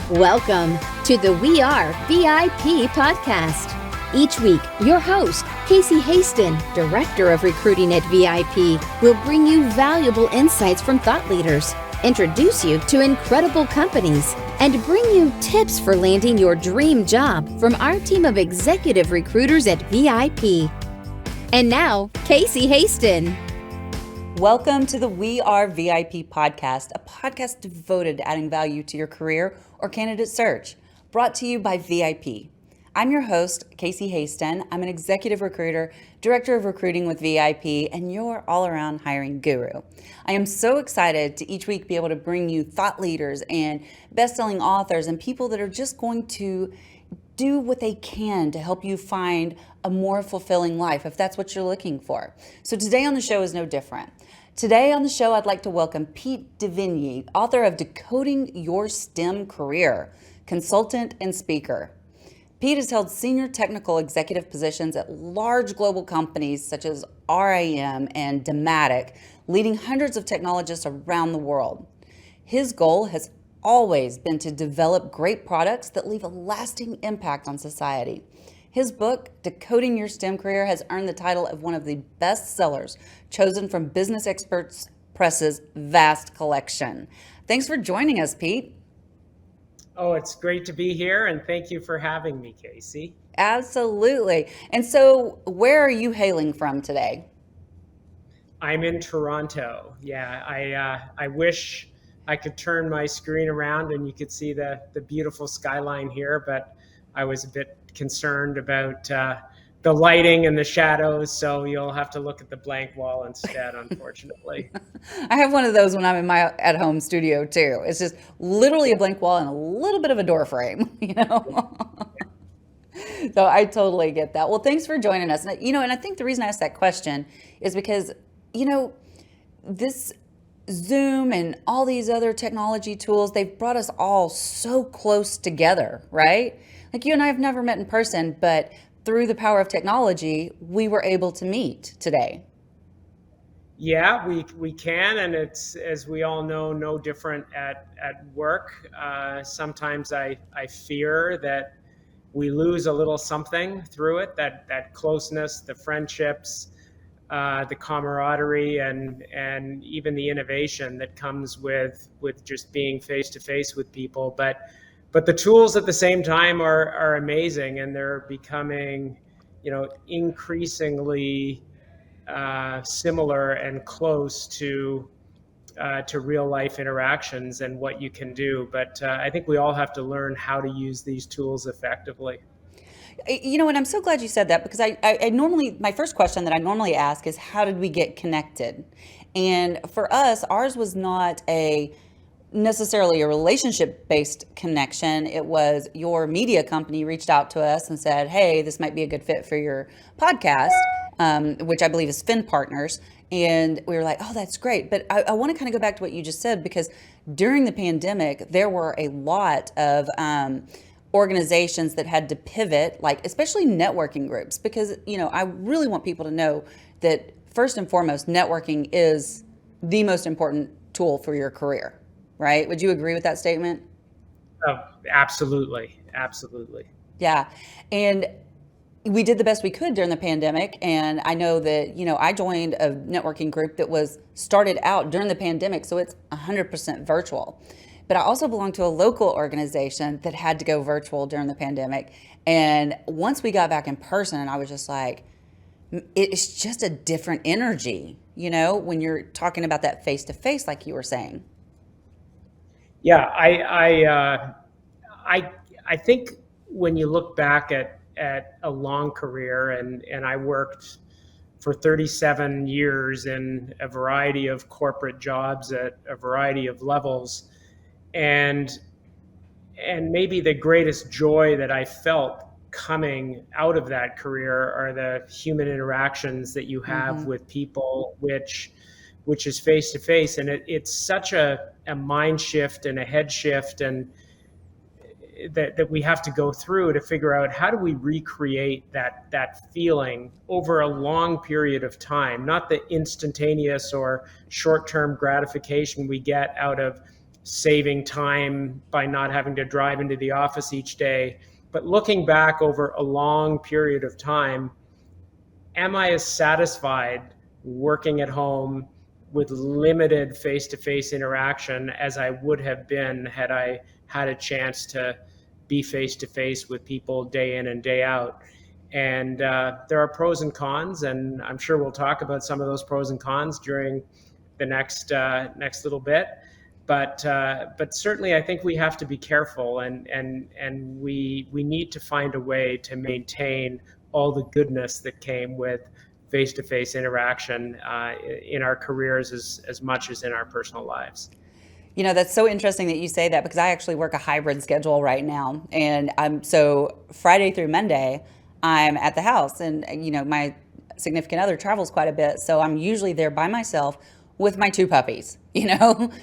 Welcome to the We Are VIP podcast. Each week, your host, Casey Hasten, Director of Recruiting at VIP, will bring you valuable insights from thought leaders, introduce you to incredible companies, and bring you tips for landing your dream job from our team of executive recruiters at VIP. And now, Casey Hasten. Welcome to the We Are VIP podcast, a podcast devoted to adding value to your career or candidate search, brought to you by VIP. I'm your host, Casey Hasten. I'm an executive recruiter, director of recruiting with VIP, and your all-around hiring guru. I am so excited to each week be able to bring you thought leaders and best-selling authors and people that are just going to do what they can to help you find a more fulfilling life, if that's what you're looking for. So today on the show is no different. Today on the show, I'd like to welcome Pete Devenyi, author of Decoding Your STEM Career, consultant and speaker. Pete has held senior technical executive positions at large global companies such as RIM and Dematic, leading hundreds of technologists around the world. His goal has always been to develop great products that leave a lasting impact on society. His book, Decoding Your STEM Career, has earned the title of one of the best sellers, chosen from Business Experts Press's vast collection. Thanks for joining us, Pete. Oh, it's great to be here, and thank you for having me, Casey. Absolutely. And so, where are you hailing from today? I'm in Toronto. Yeah, I wish I could turn my screen around and you could see the beautiful skyline here, but I was a bit concerned about the lighting and the shadows, so you'll have to look at the blank wall instead, unfortunately. I have one of those when I'm in my at-home studio too. It's just literally a blank wall and a little bit of a door frame, So I totally get that. Well, thanks for joining us. And I think the reason I asked that question is because, this Zoom and all these other technology tools, they've brought us all so close together, right? Like you and I have never met in person, but through the power of technology, we were able to meet today. Yeah, we can, and it's, as we all know, no different at work. Sometimes I fear that we lose a little something through it, that closeness, the friendships, the camaraderie, and even the innovation that comes with just being face to face with people. But the tools at the same time are amazing, and they're becoming, increasingly similar and close to real life interactions and what you can do. But I think we all have to learn how to use these tools effectively. And I'm so glad you said that, because I normally, my first question that I normally ask is, how did we get connected? And for us, ours was not necessarily a relationship-based connection. It was your media company reached out to us and said, hey, this might be a good fit for your podcast, which I believe is Fin Partners. And we were like, oh, that's great. But I want to kind of go back to what you just said, because during the pandemic, there were a lot of organizations that had to pivot, like especially networking groups, because, I really want people to know that first and foremost, networking is the most important tool for your career. Right? Would you agree with that statement? Oh, absolutely. Absolutely. Yeah. And we did the best we could during the pandemic. And I know that, I joined a networking group that was started out during the pandemic, so it's 100% virtual. But I also belong to a local organization that had to go virtual during the pandemic. And once we got back in person, I was just like, it's just a different energy, when you're talking about that face to face, like you were saying. Yeah, I think when you look back at a long career, and I worked for 37 years in a variety of corporate jobs at a variety of levels, and maybe the greatest joy that I felt coming out of that career are the human interactions that you have with people, which is face to face, and it's such a mind shift and a head shift, and that we have to go through to figure out how do we recreate that feeling over a long period of time, not the instantaneous or short-term gratification we get out of saving time by not having to drive into the office each day, but looking back over a long period of time, am I as satisfied working at home with limited face-to-face interaction as I would have been had I had a chance to be face-to-face with people day in and day out? And there are pros and cons, and I'm sure we'll talk about some of those pros and cons during the next little bit. But certainly, I think we have to be careful, and we need to find a way to maintain all the goodness that came with face-to-face interaction in our careers as much as in our personal lives. You know, that's so interesting that you say that, because I actually work a hybrid schedule right now. And so Friday through Monday, I'm at the house, and, my significant other travels quite a bit. So I'm usually there by myself with my two puppies,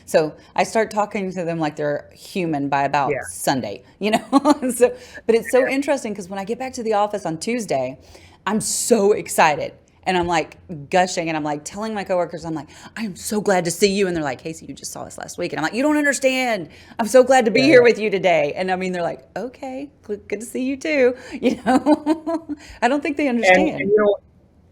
So I start talking to them like they're human by about Sunday, So, but it's so interesting, because when I get back to the office on Tuesday, I'm so excited. And I'm like gushing, and I'm like telling my coworkers, I'm like, I'm so glad to see you. And they're like, Casey, you just saw us last week. And I'm like, you don't understand. I'm so glad to be here with you today. And I mean, they're like, okay, good to see you too. I don't think they understand.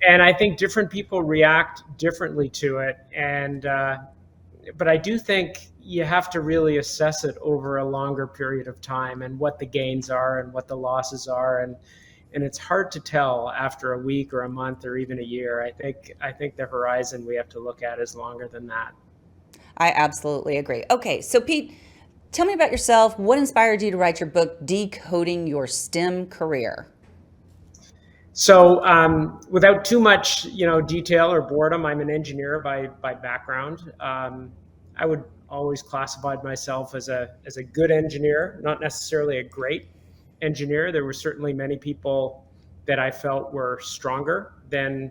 And I think different people react differently to it. And, but I do think you have to really assess it over a longer period of time, and what the gains are and what the losses are. And it's hard to tell after a week or a month or even a year. I think the horizon we have to look at is longer than that. I absolutely agree. Okay, so Pete, tell me about yourself. What inspired you to write your book, Decoding Your STEM Career? So without too much detail or boredom, I'm an engineer by background. I would always classified myself as a good engineer, not necessarily a great engineer. There were certainly many people that I felt were stronger than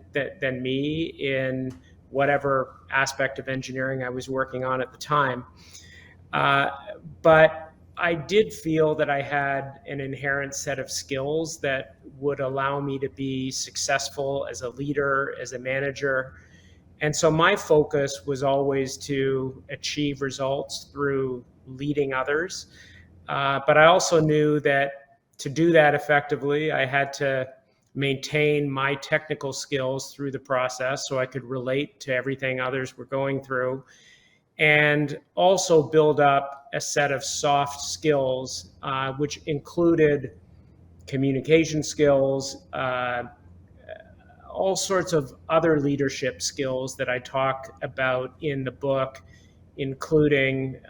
me in whatever aspect of engineering I was working on at the time. But I did feel that I had an inherent set of skills that would allow me to be successful as a leader, as a manager. And so my focus was always to achieve results through leading others. But I also knew that to do that effectively, I had to maintain my technical skills through the process so I could relate to everything others were going through, and also build up a set of soft skills, which included communication skills, all sorts of other leadership skills that I talk about in the book, including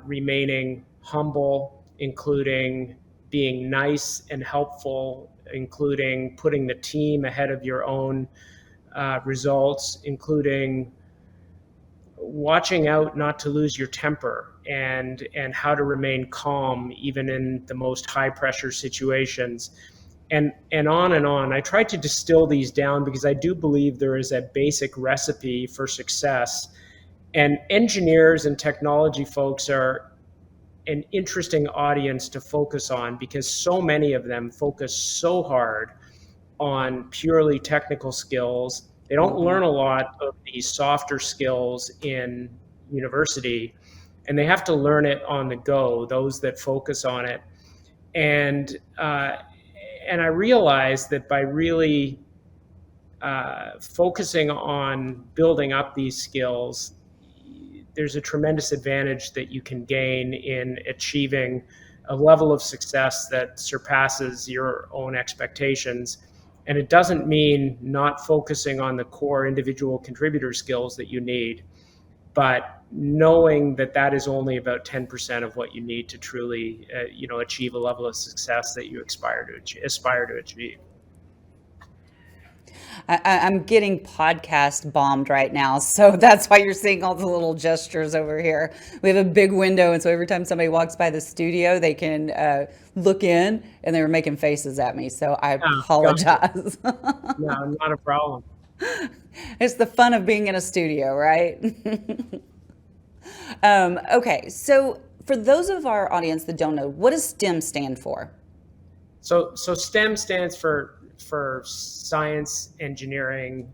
remaining humble, including being nice and helpful, including putting the team ahead of your own results, including watching out not to lose your temper, and how to remain calm even in the most high pressure situations, and on and on. I tried to distill these down because I do believe there is a basic recipe for success, and engineers and technology folks are an interesting audience to focus on, because so many of them focus so hard on purely technical skills. They don't learn a lot of these softer skills in university, and they have to learn it on the go, those that focus on it. And I realized that by really focusing on building up these skills, there's a tremendous advantage that you can gain in achieving a level of success that surpasses your own expectations. And it doesn't mean not focusing on the core individual contributor skills that you need, but knowing that that is only about 10% of what you need to truly, achieve a level of success that you aspire to achieve. I'm getting podcast bombed right now, so that's why you're seeing all the little gestures over here. We have a big window, and so every time somebody walks by the studio, they can look in, and they were making faces at me, so I apologize. No, not a problem. It's the fun of being in a studio, right? Okay, so for those of our audience that don't know, what does STEM stand for? So STEM stands for science, engineering,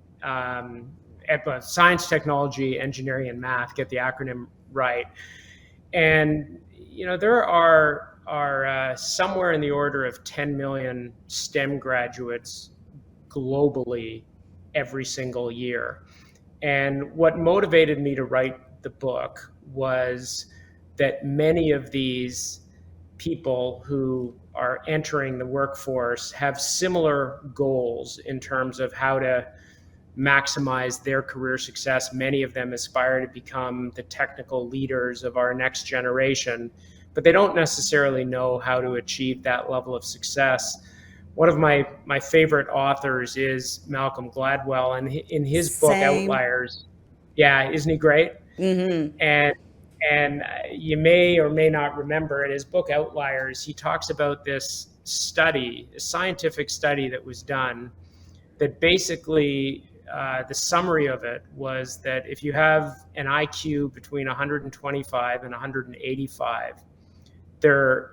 science, technology, engineering, and math. Get the acronym right. And there are somewhere in the order of 10 million STEM graduates globally every single year. And what motivated me to write the book was that many of these people who are entering the workforce have similar goals in terms of how to maximize their career success. Many of them aspire to become the technical leaders of our next generation, but they don't necessarily know how to achieve that level of success. One of my favorite authors is Malcolm Gladwell, and in his book Outliers, yeah, isn't he great? Mm-hmm. And you may or may not remember, in his book Outliers, he talks about this study, a scientific study that was done, that basically the summary of it was that if you have an IQ between 125 and 185,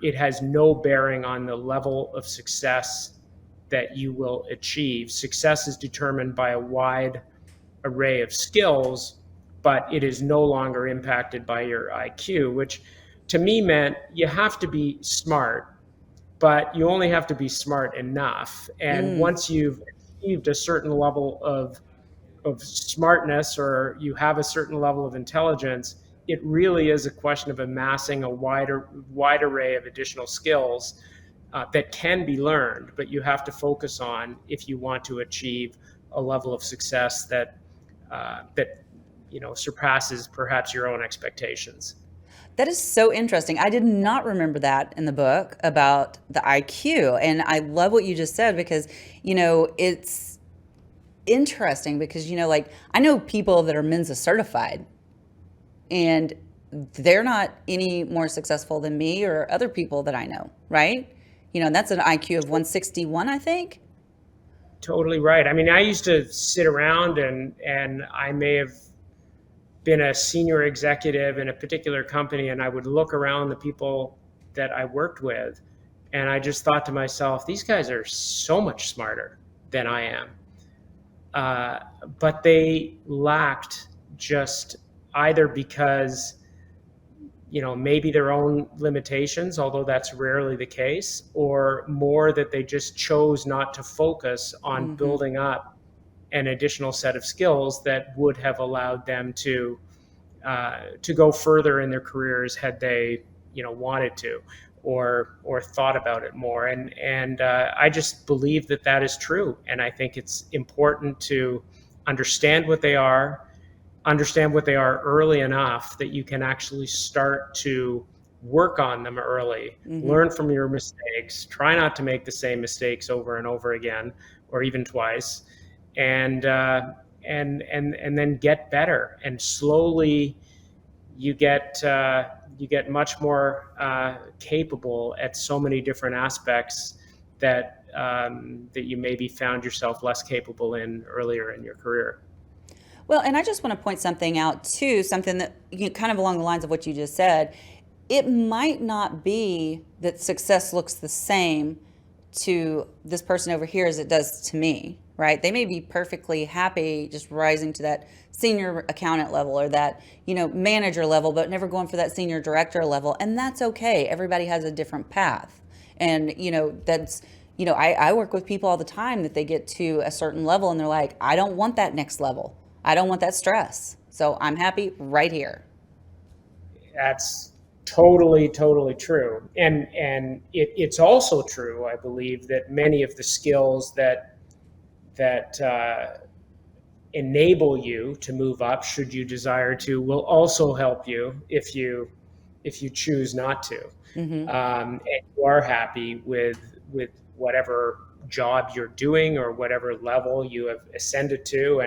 it has no bearing on the level of success that you will achieve. Success is determined by a wide array of skills, but it is no longer impacted by your IQ, which to me meant you have to be smart, but you only have to be smart enough. And once you've achieved a certain level of smartness, or you have a certain level of intelligence, it really is a question of amassing a wide array of additional skills that can be learned, but you have to focus on if you want to achieve a level of success that surpasses perhaps your own expectations. That is so interesting. I did not remember that in the book about the IQ. And I love what you just said, because, it's interesting because, I know people that are Mensa certified, and they're not any more successful than me or other people that I know, right? That's an IQ of 161, I think. Totally right. I mean, I used to sit around and I may have been a senior executive in a particular company, and I would look around the people that I worked with, and I just thought to myself, these guys are so much smarter than I am. But they lacked, just either because maybe their own limitations, although that's rarely the case, or more that they just chose not to focus on building up an additional set of skills that would have allowed them to go further in their careers had they wanted to, or thought about it more. And I just believe that is true. And I think it's important to understand what they are early enough that you can actually start to work on them early, learn from your mistakes, try not to make the same mistakes over and over again, or even twice, and then get better. And slowly you get much more capable at so many different aspects that you maybe found yourself less capable in earlier in your career. Well, and I just want to point something out too, something that kind of along the lines of what you just said. It might not be that success looks the same to this person over here as it does to me, right? They may be perfectly happy just rising to that senior accountant level or that, manager level, but never going for that senior director level. And that's okay. Everybody has a different path. And, that's, I work with people all the time that they get to a certain level and they're like, I don't want that next level. I don't want that stress. So I'm happy right here. That's totally true. And it's also true, I believe, that many of the skills that enable you to move up, should you desire to, will also help you if you choose not to. And you are happy with whatever job you're doing or whatever level you have ascended to.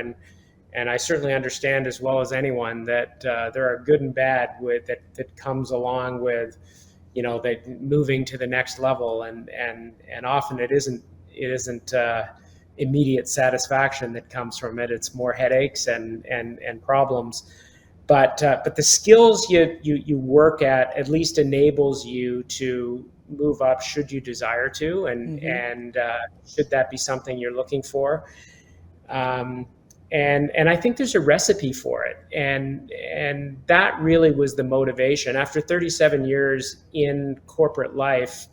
And I certainly understand as well as anyone that there are good and bad that comes along with, that moving to the next level, and often it isn't immediate satisfaction that comes from it. It's more headaches and problems. But the skills you work at least enables you to move up should you desire to, and should that be something you're looking for. And I think there's a recipe for it, and that really was the motivation. After 37 years in corporate life,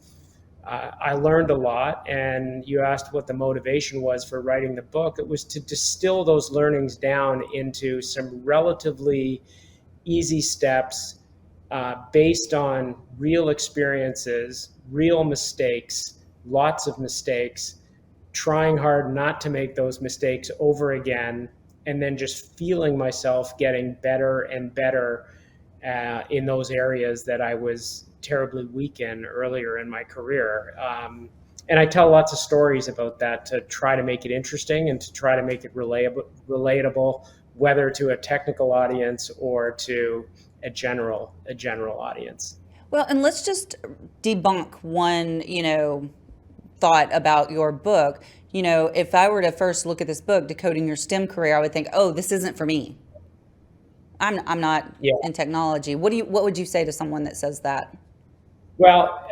I learned a lot. And you asked what the motivation was for writing the book. It was to distill those learnings down into some relatively easy steps, based on real experiences, real mistakes, lots of mistakes, trying hard not to make those mistakes over again, and then just feeling myself getting better and better in those areas that I was terribly weak in earlier in my career. And I tell lots of stories about that to try to make it interesting and to try to make it relatable, whether to a technical audience or to a general audience. Well, and let's just debunk one, thought about your book. If I were to first look at this book, Decoding Your STEM Career, I would think, oh, this isn't for me. I'm not in technology. What would you say to someone that says that? Well,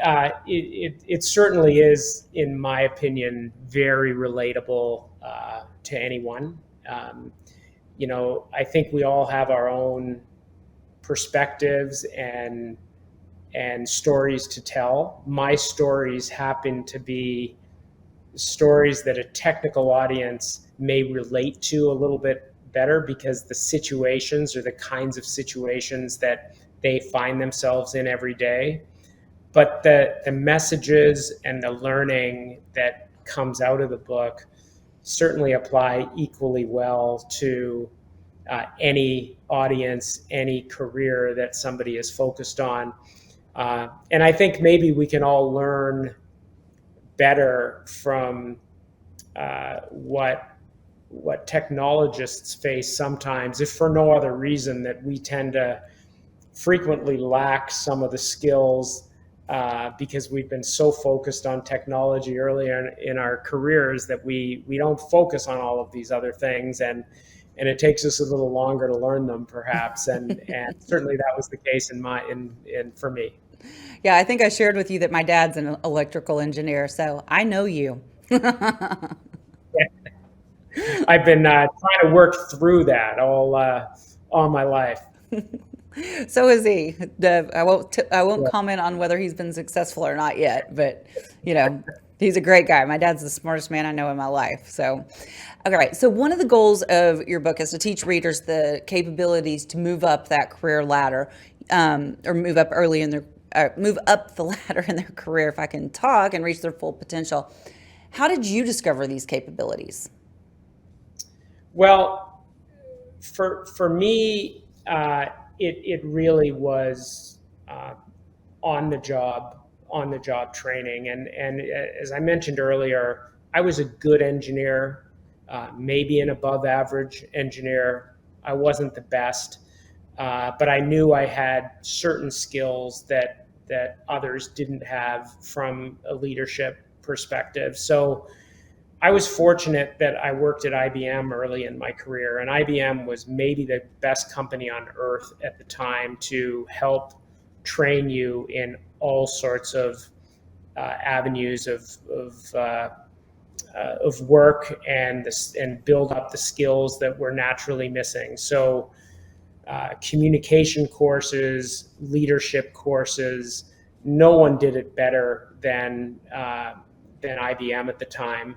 it certainly is, in my opinion, very relatable to anyone. I think we all have our own perspectives and stories to tell. My stories happen to be stories that a technical audience may relate to a little bit better, because the situations are the kinds of situations that they find themselves in every day. But the messages and the learning that comes out of the book certainly apply equally well to any audience, any career that somebody is focused on. And I think maybe we can all learn better from what technologists face sometimes, if for no other reason that we tend to frequently lack some of the skills because we've been so focused on technology earlier in our careers that we don't focus on all of these other things, and it takes us a little longer to learn them, perhaps. And certainly that was the case for me. Yeah, I think I shared with you that my dad's an electrical engineer, so I know you. I've been trying to work through that all my life. So is he. I won't comment on whether he's been successful or not yet, but he's a great guy. My dad's the smartest man I know in my life. So, all right. So one of the goals of your book is to teach readers the capabilities to move up that career ladder, or move up the ladder in their career, if I can talk, and reach their full potential. How did you discover these capabilities? Well, for me, it really was on the job training, and as I mentioned earlier, I was a good engineer, maybe an above average engineer. I wasn't the best, but I knew I had certain skills that others didn't have from a leadership perspective. So I was fortunate that I worked at IBM early in my career, and IBM was maybe the best company on earth at the time to help train you in all sorts of avenues of work and build up the skills that were naturally missing. So communication courses, leadership courses, no one did it better than IBM at the time.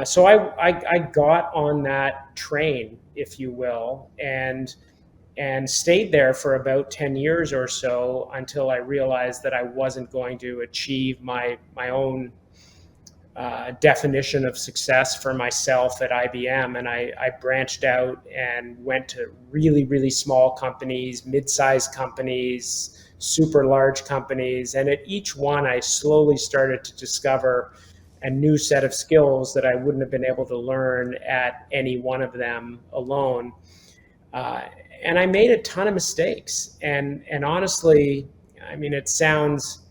So I got on that train, if you will, and stayed there for about 10 years or so until I realized that I wasn't going to achieve my own definition of success for myself at IBM. And I branched out and went to really, really small companies, mid-sized companies, super large companies. And at each one, I slowly started to discover a new set of skills that I wouldn't have been able to learn at any one of them alone. And I made a ton of mistakes. And honestly, I mean, it sounds,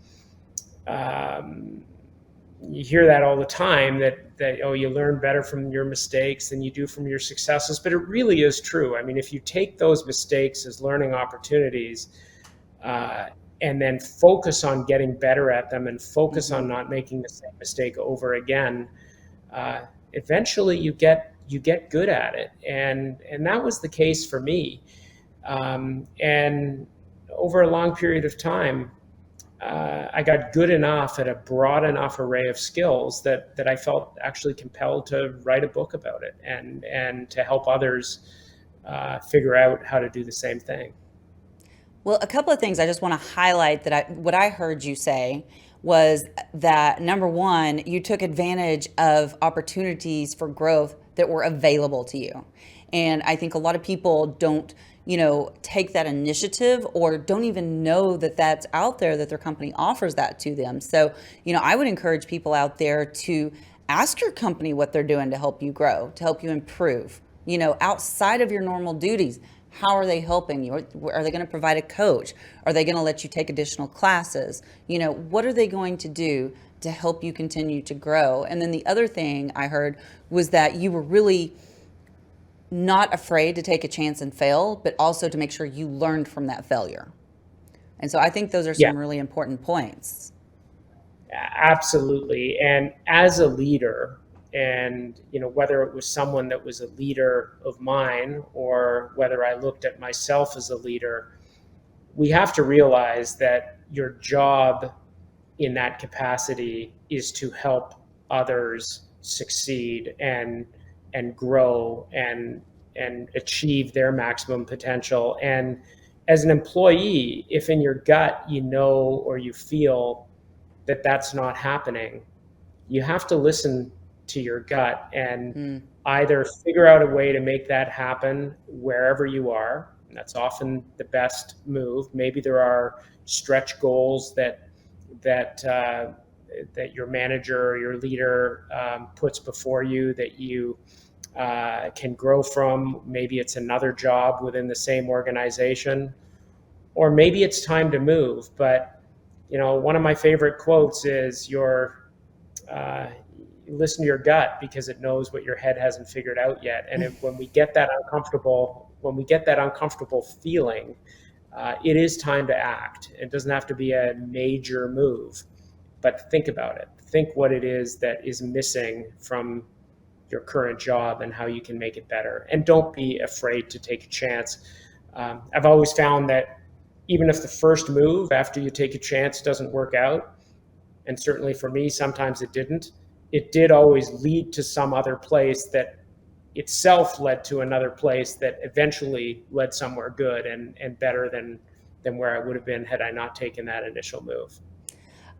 you hear that all the time, that that, oh, you learn better from your mistakes than you do from your successes, but it really is true. I mean, if you take those mistakes as learning opportunities, and then focus on getting better at them and focus on not making the same mistake over again, eventually you get good at it. And that was the case for me. And over a long period of time, I got good enough at a broad enough array of skills that I felt actually compelled to write a book about it and to help others figure out how to do the same thing. Well, a couple of things I just want to highlight what I heard you say was that number one, you took advantage of opportunities for growth that were available to you. And I think a lot of people don't, take that initiative or don't even know that that's out there, that their company offers that to them. So, I would encourage people out there to ask your company what they're doing to help you grow, to help you improve, outside of your normal duties. How are they helping you? Are they going to provide a coach? Are they going to let you take additional classes? What are they going to do to help you continue to grow? And then the other thing I heard was that you were really not afraid to take a chance and fail, but also to make sure you learned from that failure. And so I think those are some really important points. Absolutely. And as a leader, and whether it was someone that was a leader of mine or whether I looked at myself as a leader, we have to realize that your job in that capacity is to help others succeed and grow and achieve their maximum potential. And as an employee, if in your gut or you feel that that's not happening, you have to listen to your gut and either figure out a way to make that happen wherever you are. And that's often the best move. Maybe there are stretch goals that your manager or your leader puts before you that you can grow from. Maybe it's another job within the same organization, or maybe it's time to move. But one of my favorite quotes is listen to your gut because it knows what your head hasn't figured out yet. And when we get that uncomfortable feeling, it is time to act. It doesn't have to be a major move, but think about it. Think what it is that is missing from your current job and how you can make it better. And don't be afraid to take a chance. I've always found that even if the first move after you take a chance doesn't work out, and certainly for me, sometimes it didn't, it did always lead to some other place that itself led to another place that eventually led somewhere good and better than where I would have been had I not taken that initial move.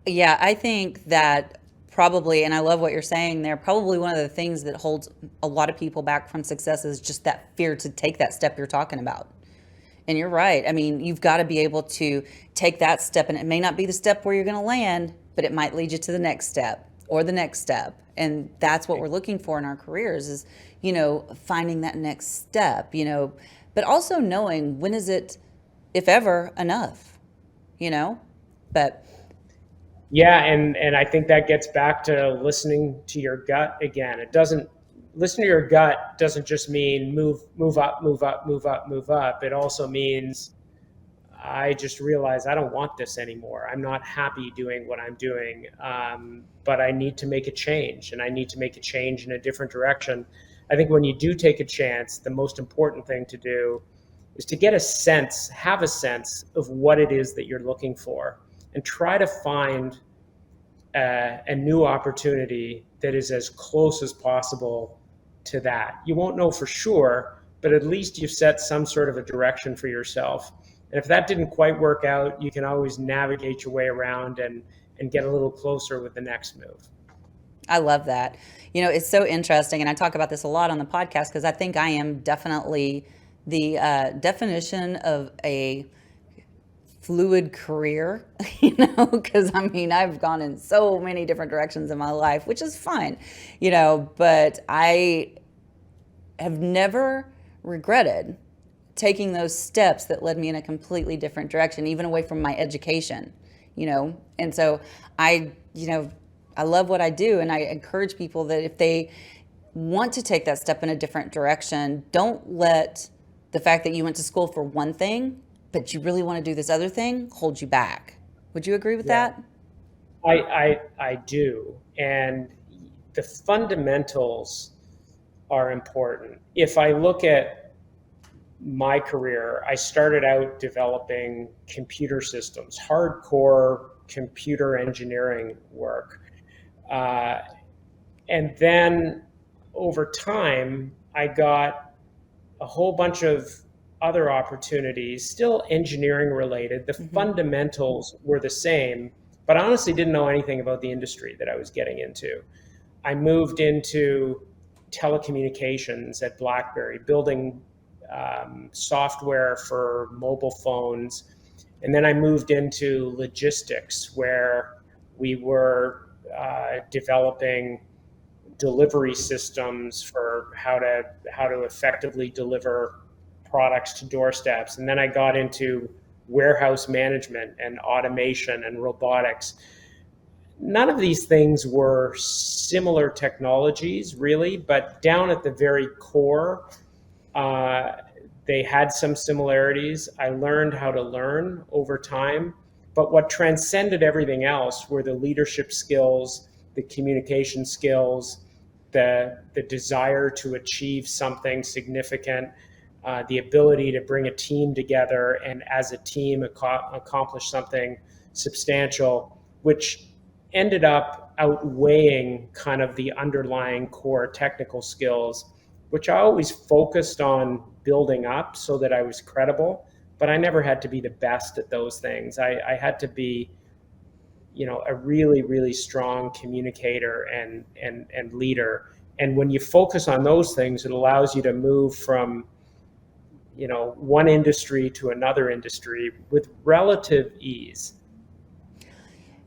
Yeah, I think that probably, and I love what you're saying there, probably one of the things that holds a lot of people back from success is just that fear to take that step you're talking about. And you're right. I mean, you've got to be able to take that step, and it may not be the step where you're going to land, but it might lead you to the next step or the next step. And that's what we're looking for in our careers is, finding that next step, but also knowing when is it, if ever, enough, but. Yeah. And I think that gets back to listening to your gut again. Listen to your gut doesn't just mean move up, move up, move up, move up. It also means I just realized I don't want this anymore. I'm not happy doing what I'm doing, but I need to make a change, and I need to make a change in a different direction. I think when you do take a chance, the most important thing to do is to have a sense of what it is that you're looking for, and try to find a new opportunity that is as close as possible to that. You won't know for sure, but at least you've set some sort of a direction for yourself. And if that didn't quite work out, you can always navigate your way around and get a little closer with the next move. I love that. It's so interesting. And I talk about this a lot on the podcast because I think I am definitely the definition of a fluid career, because I've gone in so many different directions in my life, which is fine, but I have never regretted taking those steps that led me in a completely different direction, even away from my education, and so I I love what I do. And I encourage people that if they want to take that step in a different direction, don't let the fact that you went to school for one thing, but you really want to do this other thing, hold you back. Would you agree with Yeah, that? I do. And the fundamentals are important. If I look at my career, I started out developing computer systems, hardcore computer engineering work. Uh, and then over time, I got a whole bunch of other opportunities, still engineering related. The fundamentals were the same, but I honestly didn't know anything about the industry that I was getting into. I moved into telecommunications at BlackBerry, building software for mobile phones. And then I moved into logistics, where we were developing delivery systems for how to effectively deliver products to doorsteps. And then I got into warehouse management and automation and robotics. None of these things were similar technologies, really, but down at the very core, uh, they had some similarities. I learned how to learn over time. But what transcended everything else were the leadership skills, the communication skills, the desire to achieve something significant, the ability to bring a team together and as a team accomplish something substantial, which ended up outweighing kind of the underlying core technical skills, which I always focused on building up so that I was credible. But I never had to be the best at those things. I had to be, a really, really strong communicator and leader. And when you focus on those things, it allows you to move from, one industry to another industry with relative ease.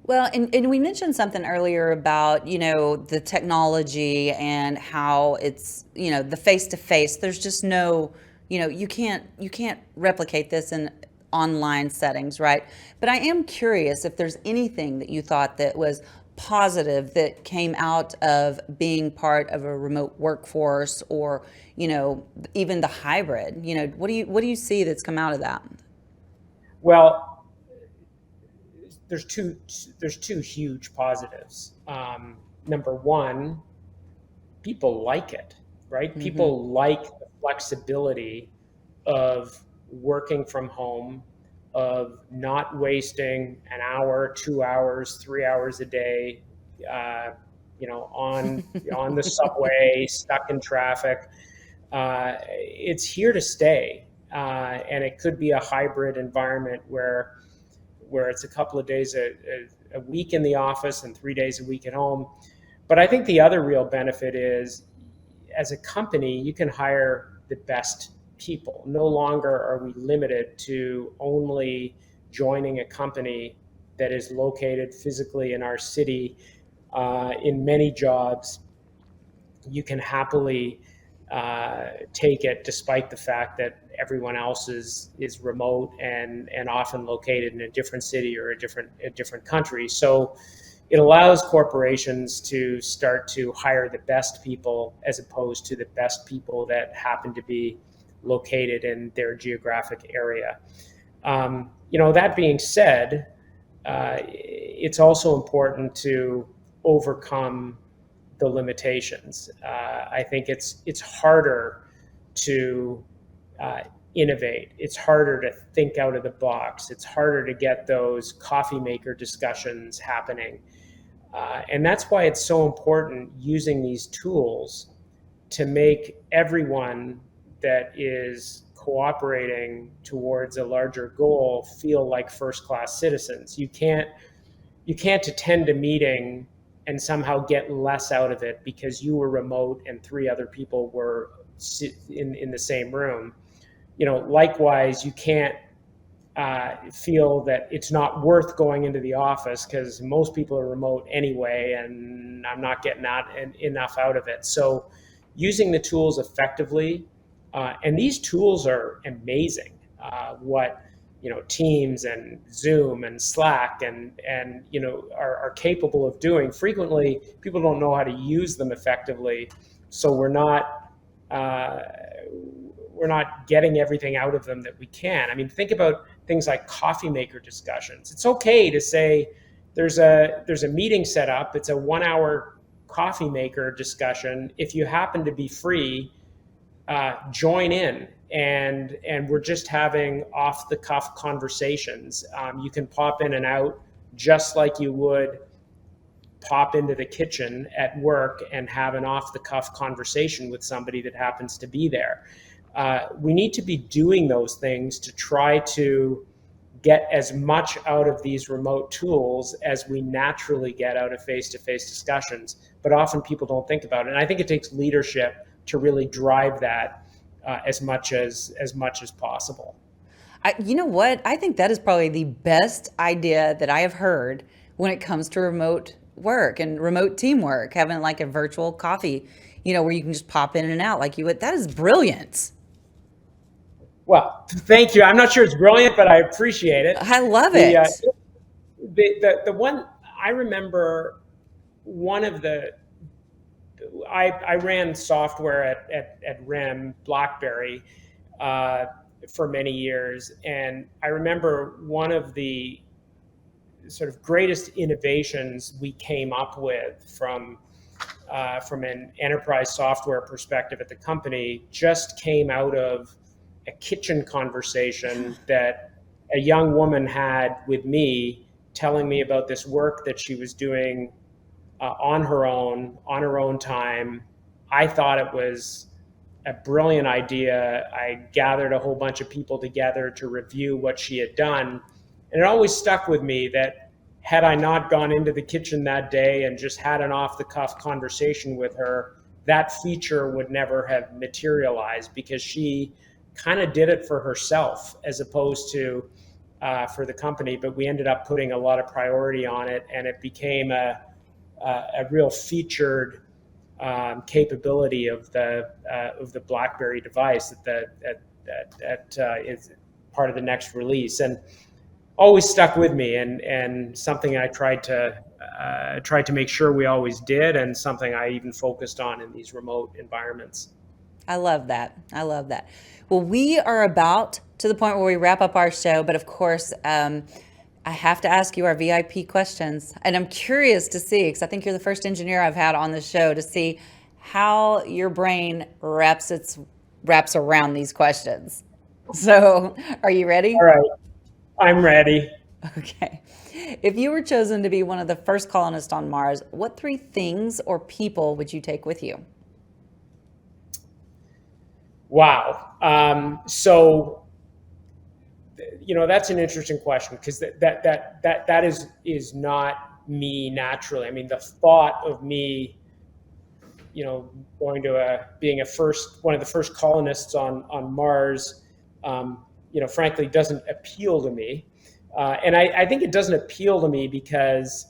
Well, and we mentioned something earlier about, the technology and how it's, the face to face. There's just no, you can't replicate this in online settings, right? But I am curious if there's anything that you thought that was positive that came out of being part of a remote workforce, or, even the hybrid. What do you see that's come out of that? Well, there's two huge positives. Number one, people like it, right? People like the flexibility of working from home, of not wasting an hour, 2 hours, 3 hours a day, on the subway, stuck in traffic. It's here to stay, and it could be a hybrid environment where it's a couple of days a week in the office and 3 days a week at home. But I think the other real benefit is, as a company, you can hire the best people. No longer are we limited to only joining a company that is located physically in our city. In many jobs, you can happily take it, despite the fact that everyone else is remote and often located in a different city or a different country. So it allows corporations to start to hire the best people, as opposed to the best people that happen to be located in their geographic area. That being said, it's also important to overcome the limitations. I think it's harder to innovate. It's harder to think out of the box. It's harder to get those coffee maker discussions happening. And that's why it's so important using these tools to make everyone that is cooperating towards a larger goal feel like first-class citizens. You can't attend a meeting and somehow get less out of it because you were remote and three other people were in the same room. Likewise, you can't feel that it's not worth going into the office because most people are remote anyway, and I'm not getting enough out of it. So using the tools effectively, and these tools are amazing. What Teams and Zoom and Slack and are capable of doing. Frequently, people don't know how to use them effectively, so we're not getting everything out of them that we can. I mean, think about things like coffee maker discussions. It's okay to say there's a meeting set up. It's a 1 hour coffee maker discussion. If you happen to be free, join in, and we're just having off the cuff conversations. You can pop in and out just like you would pop into the kitchen at work and have an off the cuff conversation with somebody that happens to be there. We need to be doing those things to try to get as much out of these remote tools as we naturally get out of face-to-face discussions. But often people don't think about it. And I think it takes leadership to really drive that as much as possible. You know what? I think that is probably the best idea that I have heard when it comes to remote work and remote teamwork, having like a virtual coffee, where you can just pop in and out like you would. That is brilliant. Well, thank you. I'm not sure it's brilliant, but I appreciate it. I love it. The one I remember, I ran software at RIM, BlackBerry, for many years, and I remember one of the sort of greatest innovations we came up with from an enterprise software perspective at the company just came out of a kitchen conversation that a young woman had with me, telling me about this work that she was doing on her own time. I thought it was a brilliant idea. I gathered a whole bunch of people together to review what she had done. And it always stuck with me that had I not gone into the kitchen that day and just had an off-the-cuff conversation with her, that feature would never have materialized, because she kind of did it for herself as opposed to for the company. But we ended up putting a lot of priority on it, and it became a real featured capability of the BlackBerry device that is part of the next release, and always stuck with me, and something I tried to make sure we always did, and something I even focused on in these remote environments. I love that. Well, we are about to the point where we wrap up our show, but of course, I have to ask you our VIP questions. And I'm curious to see, because I think you're the first engineer I've had on the show, to see how your brain wraps around these questions. So, are you ready? All right, I'm ready. Okay. If you were chosen to be one of the first colonists on Mars, what 3 things or people would you take with you? Wow. So, that's an interesting question, because that is not me naturally. I mean, the thought of me, going to being one of the first colonists on Mars, frankly, doesn't appeal to me. And I think it doesn't appeal to me because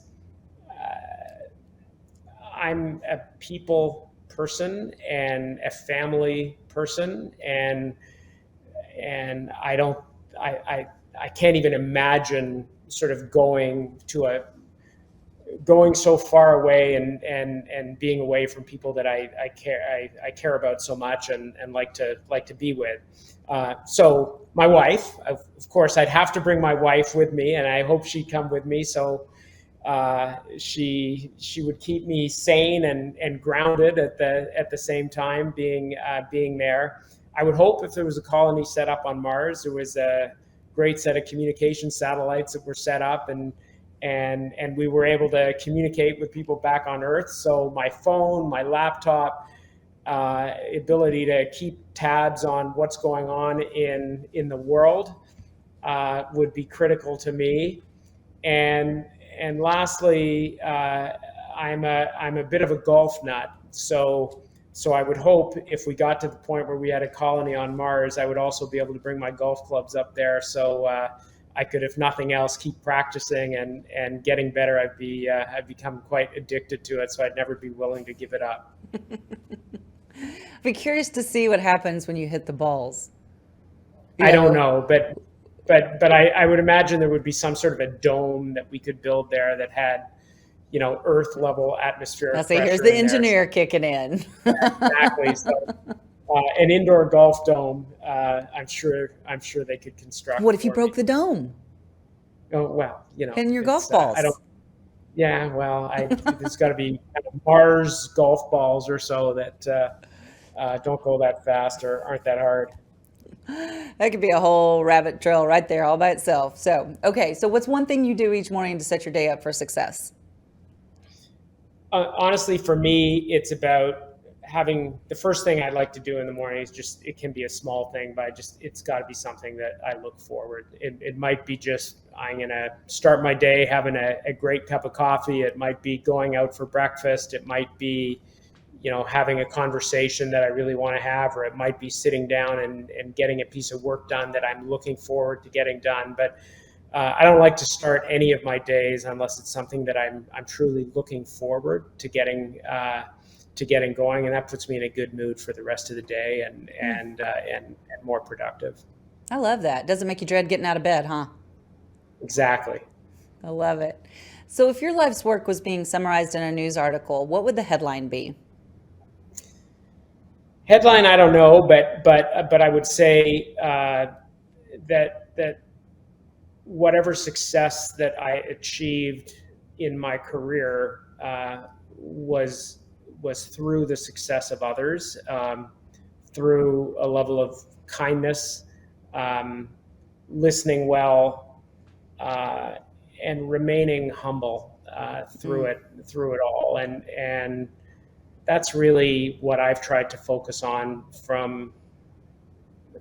I'm a people person and a family person, and I can't even imagine sort of going so far away and being away from people that I care about so much and like to be with. So my wife, of course, I'd have to bring my wife with me, and I hope she'd come with me. So she would keep me sane and grounded at the same time being there. I would hope if there was a colony set up on Mars, there was a great set of communication satellites that were set up, and we were able to communicate with people back on Earth. So my phone, my laptop, ability to keep tabs on what's going on in the world would be critical to me. And lastly, I'm a bit of a golf nut. So I would hope if we got to the point where we had a colony on Mars, I would also be able to bring my golf clubs up there. So I could, if nothing else, keep practicing and getting better. I've become quite addicted to it, so I'd never be willing to give it up. I'd be curious to see what happens when you hit the balls. I don't know, but but I would imagine there would be some sort of a dome that we could build there that had, Earth level atmospheric I'll say, pressure here's the in there. engineer kicking in. Exactly. So an indoor golf dome, I'm sure they could construct. What if you for broke me. the dome? Oh, well, Hitting your golf balls. I don't. Yeah, well, there's got to be kind of Mars golf balls or so that don't go that fast or aren't that hard. That could be a whole rabbit trail right there all by itself. So, okay. So what's one thing you do each morning to set your day up for success? Honestly, for me, it's about having the first thing I like to do in the morning is just, it can be a small thing, but it's got to be something that I look forward. It might be just, I'm going to start my day having a great cup of coffee. It might be going out for breakfast. It might be, having a conversation that I really want to have, or it might be sitting down and getting a piece of work done that I'm looking forward to getting done. But I don't like to start any of my days unless it's something that I'm truly looking forward to getting going, and that puts me in a good mood for the rest of the day and more productive. I love that. Doesn't make you dread getting out of bed, huh? Exactly. I love it. So if your life's work was being summarized in a news article, what would the headline be? Headline, I don't know, but I would say that whatever success that I achieved in my career was through the success of others, through a level of kindness, listening well, and remaining humble through it all, and that's really what I've tried to focus on from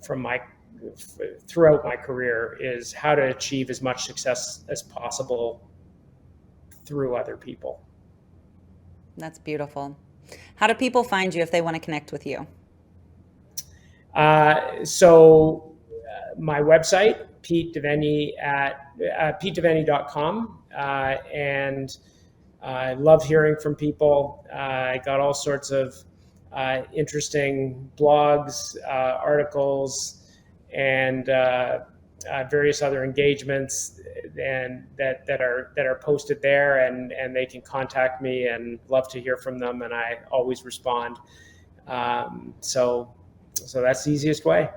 throughout my career, is how to achieve as much success as possible through other people. That's beautiful. How do people find you if they want to connect with you? So my website, Pete Devenyi at petedevenyi.com, and I love hearing from people. I got all sorts of interesting blogs, articles, and various other engagements, and that are posted there, and they can contact me, and love to hear from them, and I always respond. So that's the easiest way.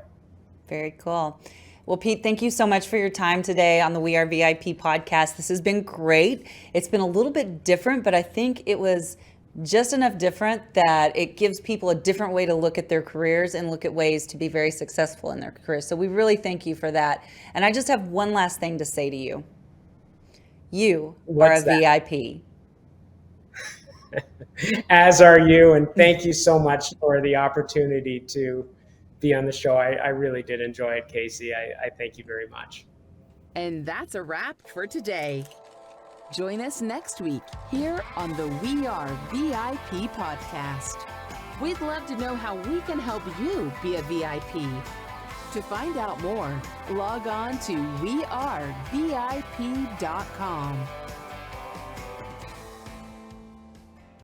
Very cool. Well, Pete, thank you so much for your time today on the We Are VIP podcast. This has been great. It's been a little bit different, but I think it was just enough different that it gives people a different way to look at their careers and look at ways to be very successful in their careers. So we really thank you for that. And I just have one last thing to say to you. You are a VIP. As are you, and thank you so much for the opportunity to be on the show. I really did enjoy it, Casey. I thank you very much. And that's a wrap for today. Join us next week here on the We Are VIP podcast. We'd love to know how we can help you be a VIP. To find out more, log on to wearevip.com.